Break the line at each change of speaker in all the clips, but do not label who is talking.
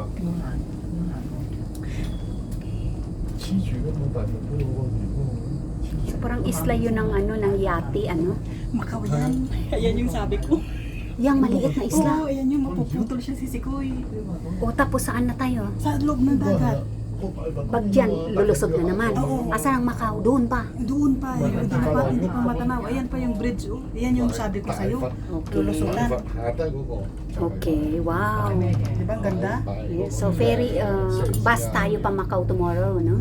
그러니까 치즈가 뭐 많이 들어가지고
So, parang isla yun ng ano, ng yati, ano?
Macau yan. Ayan yung sabi ko.
Yang maliit na isla.
Oo, ayan yung mapuputol siya si Sikoy.
O, tapos saan na tayo?
Sa loob ng dagat.
Pag dyan, lulusog na naman.
Oo.
Asan ang Macau? Doon pa.
Doon pa. Hindi pa matanaw. Ayan pa yung bridge. Oh. Ayan yung sabi ko sa'yo. Lulusutan.
Okay, wow.
Di ba ang ganda?
Yeah, so, ferry, bus tayo pa Macau tomorrow, no?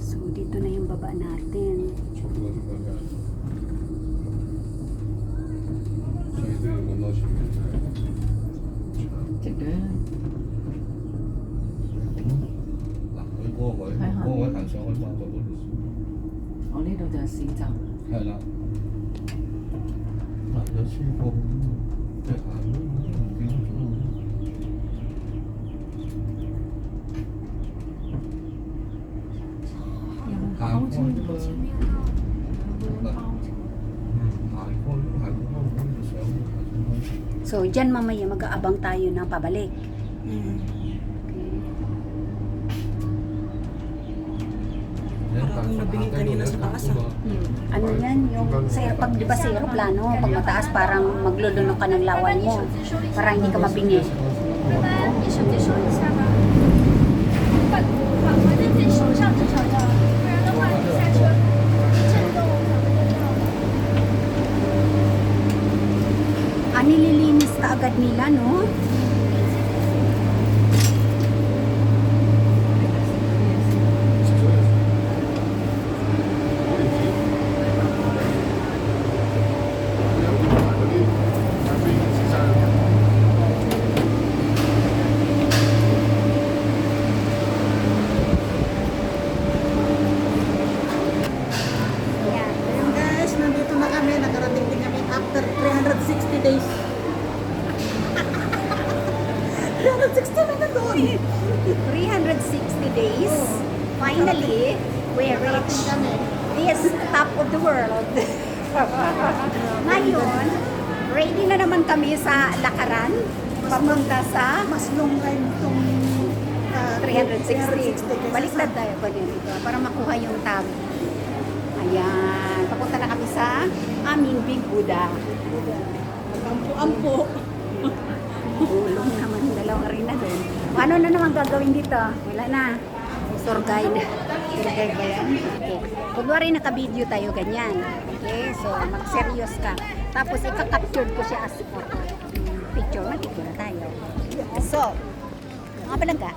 So, dito na yung baba natin. So, dyan mamaya mag-aabang tayo ng pabalik.
Parang nabingin kanina sa taas.
Ano yan? Yung pag di ba sa aeroplano, pag mataas parang maglulunok ka ng lawan mo. Para hindi ka mabingi.
拜拜，你手机收一下吧。把在自己手上至少要，不然的话你下车震动可能就要。
Nililinis ka agad nila, no?
Ayan guys, nandito na kami. Nakarating din kami after 360 days. 360 na doon.
360 days. Finally, we reached this top of the world. Ngayon, ready na naman kami sa lakaran. Papunta sa
Mas long time itong
360. Baliktad tayo pa dito para makuha yung tab. Ayan. Papunta na kami sa aming Big Buddha.
Ampo-ampo.
Ulong naman, dalawang arena doon. Ano na naman gagawin dito? Wala na. Tour guide. Tour guide ba yan? Okay. Kunwari naka-video tayo ganyan. Okay, so mag-serious ka. Tapos ika-capture ko siya as picture. Mag-picture na tayo. So, mga palangga,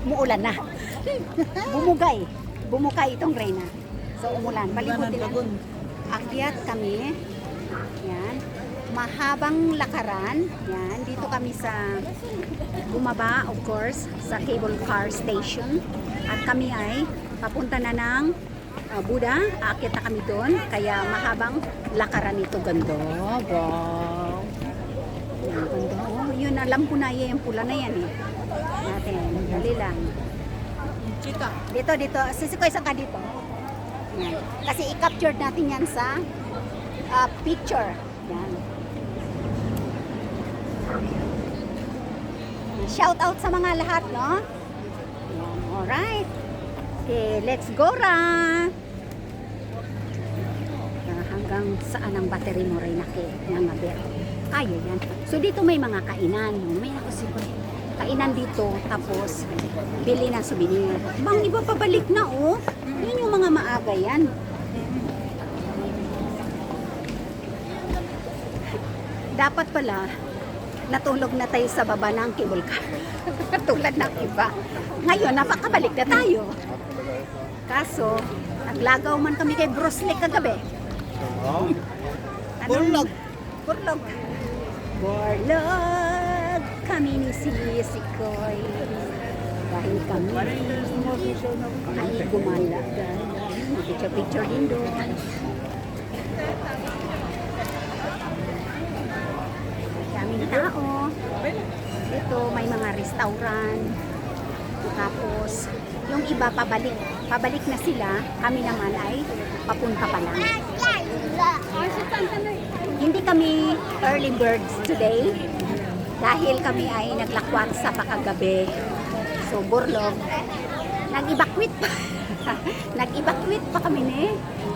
muulan na. Bumugay. Bumukay itong Reyna. So, umulan. Palikutin na. Akyat kami. Yan. Mahabang lakaran. Yan. Dito kami sa bumaba, of course, sa cable car station. At kami ay papunta na ng Buddha. Aakyat na kami doon. Kaya mahabang lakaran ito. Ganda. Wow. Yan, ganda. Oh, yun, alam ko na yan. Yung pula na yan eh. Natin. Dali lang.
Chika.
Dito. Sisikoy saan ka dito? Yan. Kasi i-capture natin yan sa picture. Yan. Shout out sa mga lahat, no? Yan. Alright. Okay, let's go, Ra! Hanggang saan ang battery mo rin nangabi? Kaya yan. So, dito may mga kainan. No? May kainan dito. Tapos, bili ng souvenir. Bang iba pabalik na, oh. Yun yung mga maaga yan. Dapat pala, natulog na tayo sa baba ng cable car. Tulad ng iba. Ngayon, napakabalik na tayo. Kaso, naglagaw man kami kay Bruce Lee kagabi.
Burlog.
Burlog. Burlog. Kami ni Sisikoy. Dahil kami kami. Ay, gumala. Picture-picture din doon. Daming tao. Ito, may mga restaurant. Tapos, yung iba pabalik. Pabalik na sila. Kami naman ay papunta pa lang. Hindi kami early birds today. Dahil kami ay naglakwat sa pakagabi. So, Burlog. Nag-evacuate pa. Nag-evacuate pa kami ni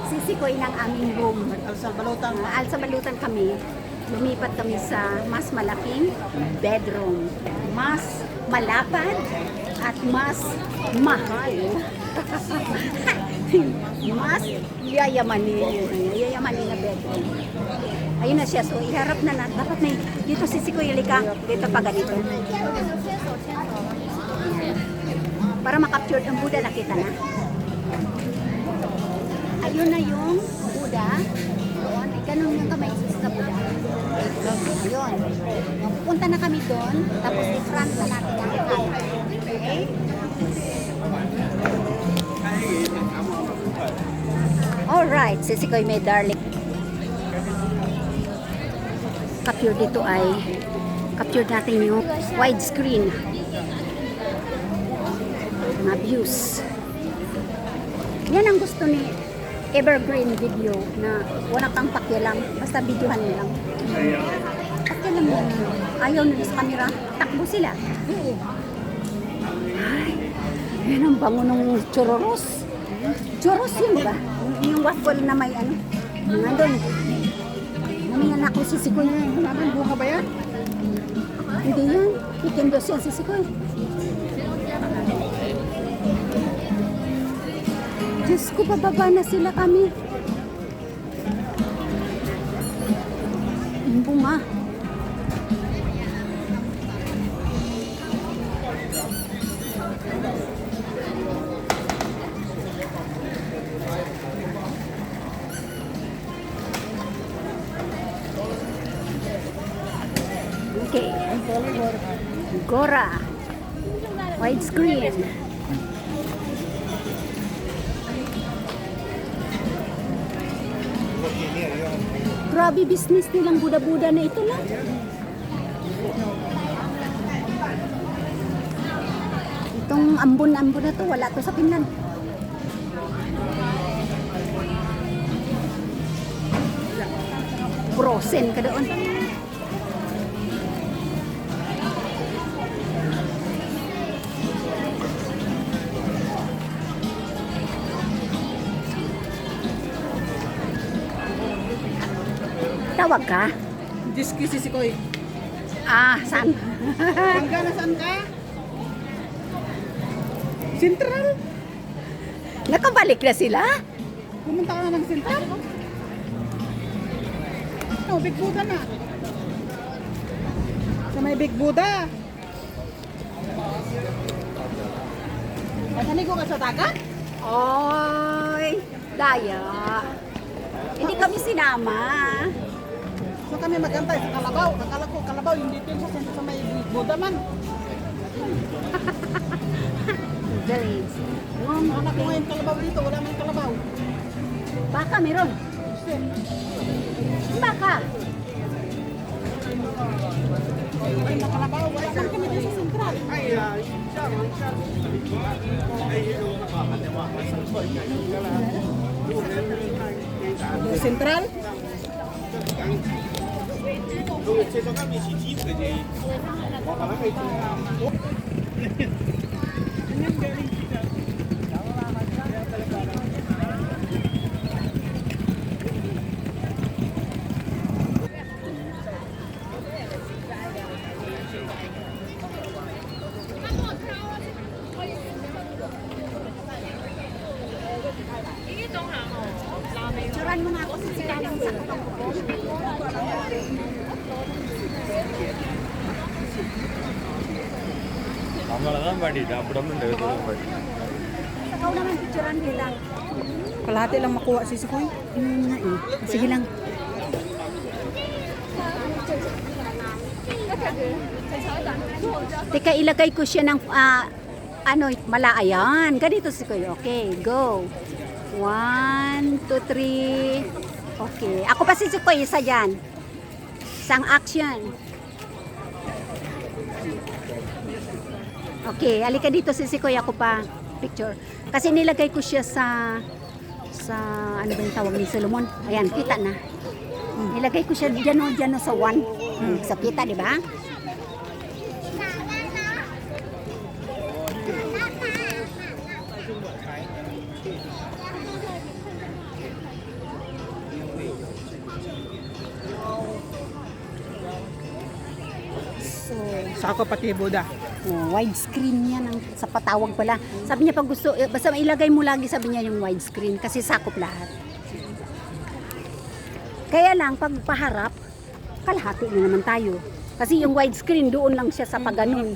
Sisikoy ng aming room. Alsabalutan kami. Lumipat kami sa mas malaking bedroom. Mas malapad at mas mahal. Mas yayamanin na bedroom. Ayun na siya. So, iharap na na. Dapat may dito Sisikoy, halika. Dito pa ganito. Para makapture ang Buddha, nakita na. Ayun na yung Buddha. Doon, ganun yung kamay sa Buddha. Ayun. Punta na kami doon, tapos i-front na natin ang camera. Okay? Alright, Sisikoy, may darling. Capture dito ay capture natin yung widescreen. Mga views. Yan ang gusto ni Evergreen Video na wala kang pakialam, basta videohan mo lang. Pakialam mo na ayaw nila sa camera, takbo sila. Ay, yan ang bango ng churros. Churros yun ba? Yung waffle na may ano. Nandun. Namingan ako Sisikoy.
Naman, bunga ba yan?
Hindi yan. Ikindos yan Sisikoy. Diyos ko, bababa na sila kami. Yung bunga. Okay. Gora. Widescreen. Grabe business nilang Buda-Buda na ito lang. Itong ambon-ambon na to, wala to sa Finland. Frozen ka doon. Tawag ka?
Diski Sisikoy.
Ah, saan?
Hanggang nasaan ka? Central.
Nakabalik na sila?
Pumunta ka na ng Central. Oh, Big Buddha na. Sa may Big Buddha. Naligo ka sa dagat?
Oy, daya. Hindi kami sinama.
So kami magantay sa Kalabaw. Akala ko Kalabaw yung dito sa sentro sa may Big Buddha man.
Village.
Anak ko ngayon Kalabaw dito, wala man Kalabaw.
Baka meron. Baka.
Ay, na Kalabaw, wala man kami dito sa Central. Central?
Turan mo na ako sa sikalang sa katong ko.
நம்மளதான் பாடிட்டு அப்புறம் பாடி
Ikaw naman, picturean nila.
Kalahati lang makuha si Sikoy.
Nga eh. Sige lang. Teka, ilagay ko siya ng ano, Ayan, ganito si Kuya. Okay, go. 1, 2, 3. Okay. Ako pa si Kuya, isa dyan. Isang action. Okay, halika dito si Kuya, ako pa. Picture. Kasi nilagay ko siya sa ano ba yung tawag ni Solomon? Ayan, kita na. Nilagay ko siya dyan sa 1. Sa kita, di ba? So,
Saka pati Buddha.
widescreen yan sa patawag pala. Sabi niya pag gusto, basta ilagay mo lagi, sabi niya yung widescreen kasi sakop lahat. Kaya lang, pag paharap, kalahati na naman tayo. Kasi yung widescreen, doon lang siya sa paganon.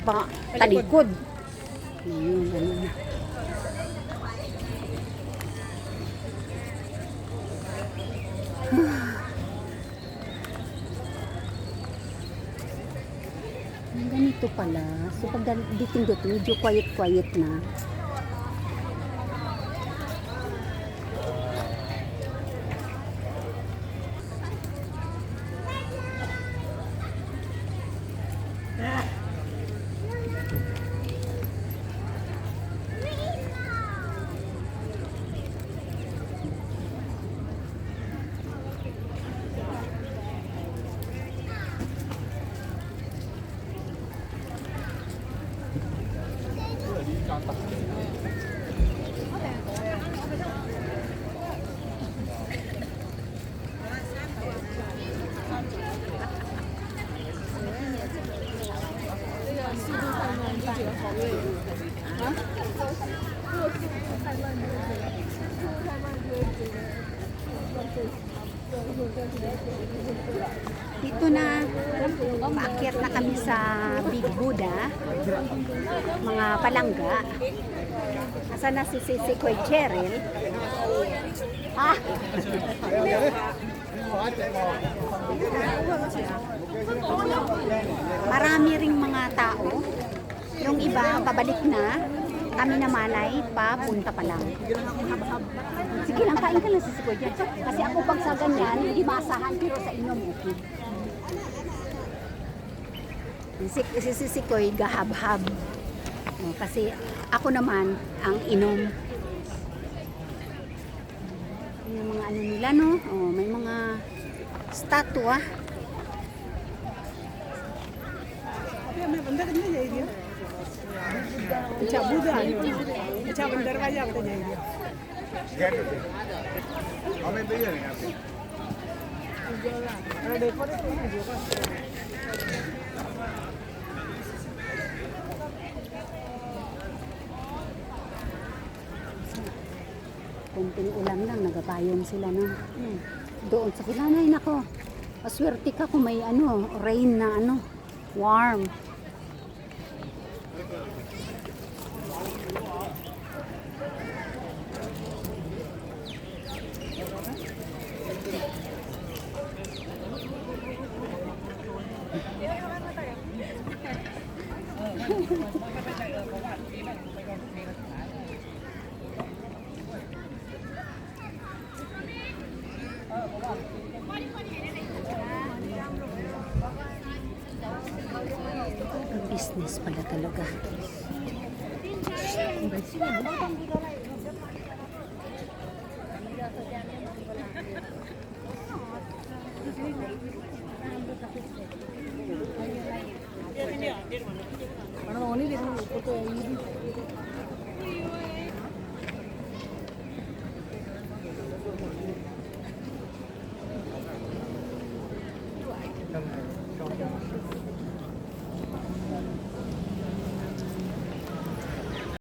Sa talikod. Ganun. Ganito pala. So pag ditindot, medyo quiet na. Dito na, paakyat na kami sa Big Buddha, mga palangga. Asa na si Koy Cheryl? Ah! Marami ring mga tao. Yung iba, pabalik na. Kami naman ay papunta pa lang. Sige lang, kain ka lang si Koy dyan. Kasi ako pag sa ganyan, hindi maasahan, pero sa inom, okay. Si Koy, gahab-hab. Kasi ako naman, ang inom. Yung mga ano nila, no? May mga statua.
अच्छा बुधा अच्छा अपन दरवाजा पे जाएंगे
हमें भैया यहाँ पे
Kunting ulam lang, nagapayong sila, no? Doon sa kilanay, nako. Maswerte ka kung may ano, rain na ano, warm. Business pala talaga.